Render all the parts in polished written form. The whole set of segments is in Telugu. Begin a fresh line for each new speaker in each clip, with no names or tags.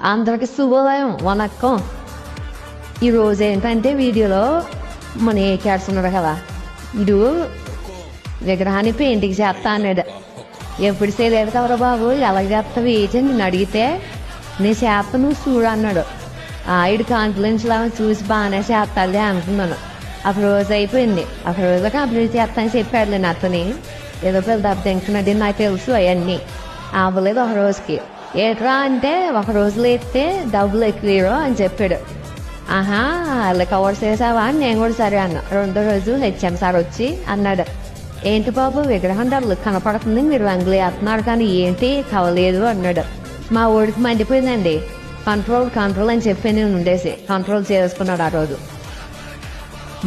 అందరికి శుభోదయం వనక్కం. ఈరోజు ఏంటంటే వీడియోలో మన ఏ చేస్తున్నాడు కదా, ఇడు విగ్రహాన్ని పెయింటింగ్ చేస్తా అన్నాడు. ఎప్పుడు చేయలేదు కదరా బాబు, ఎలా చేస్తావు ఏంటి నిన్ను అడిగితే నేను చేస్తా నువ్వు చూడు అన్నాడు. ఇడు కాన్ఫిడెన్స్ లాగా చూసి బాగానే చేస్తాలే అనుకున్నాను. ఒక రోజు అయిపోయింది. ఒక రోజు కంప్లీట్ చేస్తానని చెప్పాడులే నాతోని. ఏదో పెద్ద దెబ్బ తింటున్నది నాకు తెలుసు. అవన్నీ అవ్వలేదు ఒక రోజుకి. ఏట్రా అంటే ఒక రోజు లేస్తే డబ్బులు ఎక్కువ అని చెప్పాడు. అలా కవర్ చేసావా అని నేను కూడా సరే అన్నా. రెండో రోజు హెచ్ఎం సార్ వచ్చి అన్నాడు, ఏంటి బాబు విగ్రహం డబ్బులు కనపడుతుంది, మీరు రంగులు వేస్తున్నారు కానీ ఏంటి కవలేదు అన్నాడు. మా ఊడికి మండిపోయిందండి. కంట్రోల్ అని చెప్పి నేను ఉండేసి కంట్రోల్ చేసుకున్నాడు ఆ రోజు.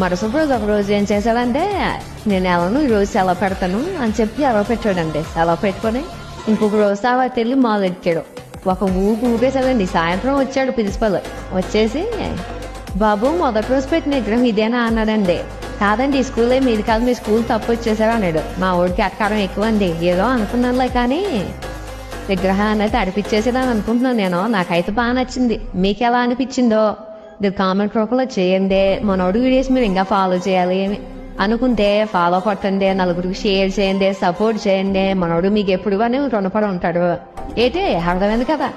మరుసటి రోజు ఒక రోజు ఏం చేశాడంటే, నేను ఎలాను ఈరోజు సెలవు పెడతాను అని చెప్పి సెలవు పెట్టాడండి. సెలవు పెట్టుకొని ఇంకొక రోజు తర్వాత వెళ్ళి మొదలెట్టాడు. ఒక ఊపేసాడండి. సాయంత్రం వచ్చాడు ప్రిన్సిపల్. వచ్చేసి, బాబు మొదటి రోజు పెట్టిన విగ్రహం ఇదేనా అన్నాడండి. కాదండి, స్కూలే మీది కాదు, మీ స్కూల్ తప్పు వచ్చేసాడు అన్నాడు. మా ఊడికి అక్కారం ఎక్కువ అండి. ఏదో అనుకున్నానులే కానీ విగ్రహాన్ని అయితే అడిపించేసేదని అనుకుంటున్నాను నేను. నాకైతే బాగా నచ్చింది. మీకు ఎలా అనిపించిందో మీరు కామెంట్ రూపంలో చేయండి. మనోడు వీడియోస్ మీరు ఇంకా ఫాలో చేయాలి అనుకుంటే ఫాలో కొట్టండి, నలుగురికి షేర్ చేయండి, సపోర్ట్ చేయండి. మనోడు మీకు ఎప్పుడు కానీ రుణపడి ఉంటాడు. ఏంటి అర్థమైంది కదా.